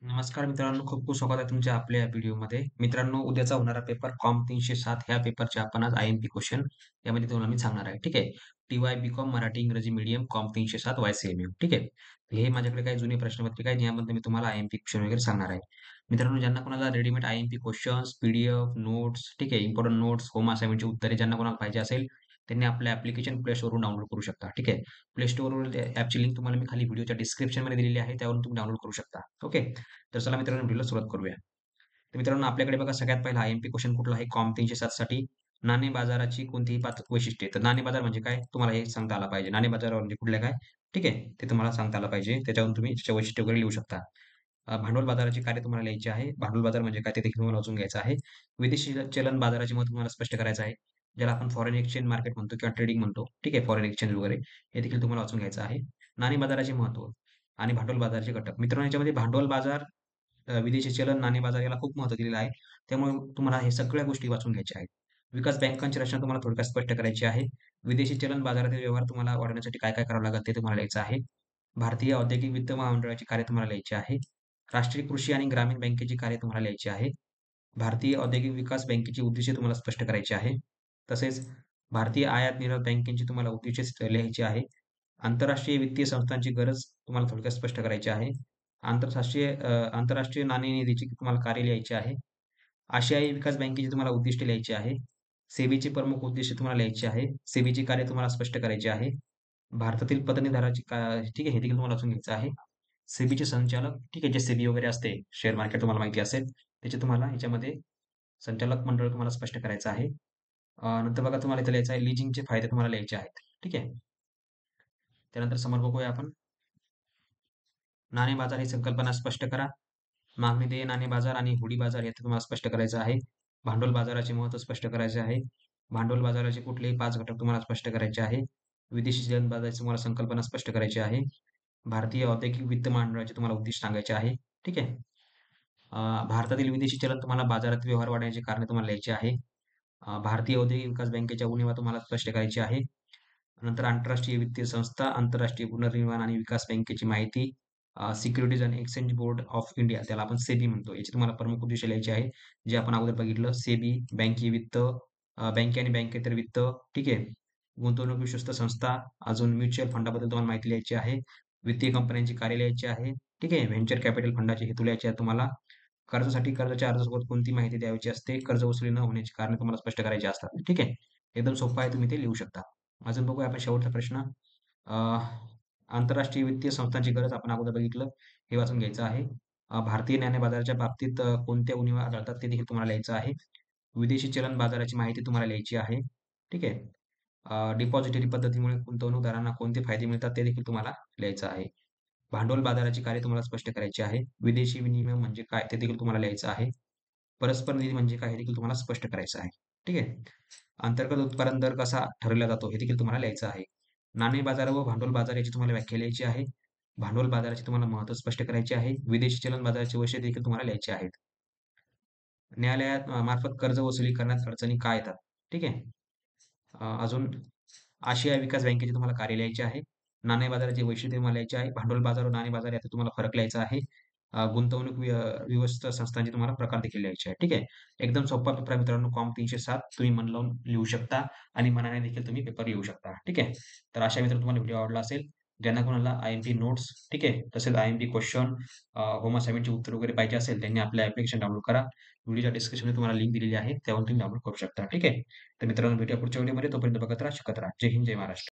नमस्कार मित्रांनो, खूप खूप स्वागत आहे तुमच्या आपल्या या व्हिडिओमध्ये. मित्रांनो, उद्याचा होणारा पेपर कॉम 307 ह्या पेपरचे आपण आज आय-एम-पी क्वेश्चन यामध्ये तुम्हाला मी सांगणार आहे. ठीक आहे. टी-वाय बी-कॉम मराठी इंग्रजी मीडियम कॉम 307 वाय-सी-एम-यू. ठीक आहे. हे माझ्याकडे काही जुनी प्रश्नपत्रिका आहेत, यामध्ये मी तुम्हाला आय-एम-पी क्वेश्चन वगैरे सांगणार आहे. मित्रांनो, ज्यांना कोणाला readymade I-M-P questions, PDF, notes, ठीक आहे, इम्पोर्टंट नोट्स, होम असाइनमेंटची उत्तरे ज्यांना कोणाला पाहिजे असेल, त्यांनी आपलं ॲप्लिकेशन प्ले स्टोरवरून डाउनलोड करू शकता. ठीक आहे. प्ले स्टोअरवरील ॲपची लिंक तुम्हाला मी खाली व्हिडिओच्या डिस्क्रिप्शनमध्ये दिलेली आहे. त्यावरून तुम्ही डाउनलोड करू शकता. ओके. तर चला मित्रांनो व्हिडिओला सुरुवात करूया. तर मित्रांनो आपल्याकडे बघा सगळ्यात पहिला आय-एम-पी क्वेश्चन कुठला आहे? कॉम 307 साठी नाणे बाजाराची कोणतीही 5 वैशिष्ट्ये. तर नाणे बाजार म्हणजे काय? तुम्हाला हे सांगता आलं पाहिजे. नाणे बाजार म्हणजे कुठले काय? ठीक आहे. ते तुम्हाला सांगता आलं पाहिजे. त्याच्यावरून तुम्ही त्याचे वैशिष्ट्य वगैरे लिहू शकता. भांडवल बाजाराचे कार्य तुम्हाला लिहायचे आहे. भांडवल बाजार म्हणजे काय ते देखील तुम्हाला वाचून घ्यायचं आहे. विदेशी चलन बाजाराचे महत्त्व तुम्हाला स्पष्ट करायचं आहे. ज्याला आपण फॉरेन एक्सचेंज मार्केट म्हणतो किंवा ट्रेडिंग म्हणतो. ठीक आहे. फॉरेन एक्सचेंज वगैरे हे देखील तुम्हाला वाचून घ्यायचं आहे. नाणे बाजाराचे महत्त्व आणि भांडवल बाजाराचे घटक. मित्रांनो याच्यामध्ये भांडवल बाजार विदेशी चलन नाणे बाजार याला खूप महत्त्व दिलेलं आहे. त्यामुळे तुम्हाला हे सगळ्या गोष्टी वाचून घ्यायच्या आहेत. विकास बँकांची रचना तुम्हाला थोडक्यात स्पष्ट करायची आहे. विदेशी चलन बाजारातील व्यवहार तुम्हाला वाढवण्यासाठी काय-काय करावं लागेल ते तुम्हाला लिहायचं आहे. भारतीय औद्योगिक वित्त महामंडळाची कार्य तुम्हाला लिहायची आहे. राष्ट्रीय कृषी आणि ग्रामीण बँकेची कार्य तुम्हाला लिहायची आहे. भारतीय औद्योगिक विकास बँकेची उद्दिष्टे तुम्हाला स्पष्ट करायची आहे. तसेच भारतीय आयात निर्यात बँकेची तुम्हाला उद्दिष्टे लिहायची आहे. आंतरराष्ट्रीय वित्तीय संस्थांची गरज तुम्हाला थोडक्यात स्पष्ट करायची आहे. आंतरराष्ट्रीय नाणेनिधीची तुम्हाला कार्य लिहायची आहे. आशियाई विकास बँकेची तुम्हाला उद्दिष्टे लिहायची आहे. सेबीची प्रमुख उद्दिष्टे तुम्हाला लिहायची आहे. सेबीची कार्य तुम्हाला स्पष्ट करायची आहे. भारतातील पतनीधाराची ठीक आहे, हे देखील तुम्हाला वाचून घ्यायचं आहे. सेबीचे संचालक, ठीक आहे, जे सेबी वगैरे असते, शेअर मार्केट तुम्हाला माहिती असेल, त्याचे तुम्हाला ह्याच्यामध्ये संचालक मंडळ तुम्हाला स्पष्ट करायचं आहे. नंतर बघा तुम्हाला इथे लिहायचं आहे, लीजिंगचे फायदे तुम्हाला लिहायचे आहेत. ठीक आहे. त्यानंतर समोर बघूया आपण. नाणे बाजार ही संकल्पना स्पष्ट करा. मागणी देय नाणे बाजार आणि हुंडी बाजार यात तुम्हाला स्पष्ट करायचं आहे. भांडवल बाजाराचे महत्त्व स्पष्ट करायचे आहे. भांडवल बाजाराचे कुठलेही 5 घटक तुम्हाला स्पष्ट करायचे आहे. विदेशी चलन बाजाराची तुम्हाला संकल्पना स्पष्ट करायची आहे. भारतीय औद्योगिक वित्त महामंडळाचे तुम्हाला उद्दिष्ट सांगायचे आहे. ठीक आहे. भारतातील विदेशी चलन तुम्हाला बाजारात व्यवहार वाढण्याची कारणे तुम्हाला लिहायची आहे. भारतीय औद्योगिक विकास बँकेच्या उणिवा तुम्हाला स्पष्ट करायची आहे. नंतर आंतरराष्ट्रीय वित्तीय संस्था, आंतरराष्ट्रीय पुनर्निर्माण आणि विकास बँकेची माहिती, securities and exchange board of India त्याला आपण सेबी म्हणतो. याची तुम्हाला प्रमुख उद्देश लिहायचे आहे. जे आपण अगोदर बघितलं सेबी, बँकीय वित्त, बँके आणि बँकेतर वित्त, ठीक आहे. गुंतवणूक विश्वस्त संस्था, अजून म्युच्युअल फंडाबद्दल तुम्हाला माहिती लिहायची आहे. वित्तीय कंपन्यांची कार्य लिहायची आहे. ठीक आहे. व्हेंचर कॅपिटल फंडाचे हेतू लिहायचे आहेत तुम्हाला. कर्जासाठी कर्जाच्या अर्जासोबत कोणती माहिती द्यायची असते, कर्ज वसुली न होण्याची कारणे तुम्हाला स्पष्ट करायची असतात. ठीक आहे. एकदम सोपं आहे, तुम्ही ते लिहू शकता. अजून बघूया आपण शेवटचा प्रश्न. अ, आंतरराष्ट्रीय वित्तीय संस्थांची गरज आपण अगोदर बघितलं, हे वाचून घ्यायचं आहे. भारतीय नाणे बाजाराच्या बाबतीत कोणत्या उणिवा आढळतात ते देखील तुम्हाला लिहायचं आहे. विदेशी चलन बाजाराची माहिती तुम्हाला लिहायची आहे. ठीक आहे. डिपॉझिटरी पद्धतीमुळे गुंतवणूकदारांना कोणते फायदे मिळतात ते देखील तुम्हाला लिहायचं आहे. भांडवल बाजाराची कार्य तुम्हाला स्पष्ट करायची आहे. विदेशी विनिमय म्हणजे काय ते देखील तुम्हाला लिहायचं आहे. परस्पर निधी म्हणजे काय हे देखील तुम्हाला स्पष्ट करायचं आहे. ठीक आहे. अंतर्गत उत्पादन दर कसा ठरवला जातो हे देखील तुम्हाला लिहायचं आहे. नाणे बाजार व भांडवल बाजार याची तुम्हाला व्याख्या लिहायची आहे. भांडवल बाजाराचे तुम्हाला महत्त्व स्पष्ट करायचे आहे. विदेशी चलन बाजाराचे वैशिष्ट्य देखील तुम्हाला लिहायचे आहेत. न्यायालयात मार्फत कर्ज वसुली करण्यात अडचणी काय येतात? ठीक आहे. अजून आशिया विकास बँकेचे तुम्हाला कार्य लिहायचे आहे. नाणे बाजाराची वैशिष्ट्ये तुम्हाला लिहायची आहे. भांडवल बाजार व नाणे बाजार यात तुम्हाला फरक लिहायचा आहे. गुंतवणूक व्यवस्था संस्थांचे तुम्हाला प्रकार देखील लिहायचे आहेत. ठीक आहे. एकदम सोपा पेपर आहे मित्रांनो. कॉम 307 तुम्ही मन लावून लिहू शकता आणि मनाने देखील तुम्ही पेपर लिहू शकता. ठीक आहे. तर अशा मित्र तुम्हाला व्हिडिओ आवडला असेल. ज्यांना कोणाला आय-एम-पी नोट्स, ठीक आहे, तसेच आय-एम-पी क्वेश्चन, होम असाइनमेंटची उत्तर वगैरे पाहिजे असेल, त्यांनी आपलं ॲप्लिकेशन डाउनलोड करा. व्हिडिओच्या डिस्क्रिप्शनमध्ये तुम्हाला लिंक दिलेली आहे. त्यावरून तुम्ही डाउनलोड करू शकता. ठीक आहे. तर मित्रांनो भेटूया पुढच्या व्हिडिओमध्ये. तोपर्यंत बघत राहा, शिकत राहा. जय हिंद, जय महाराष्ट्र.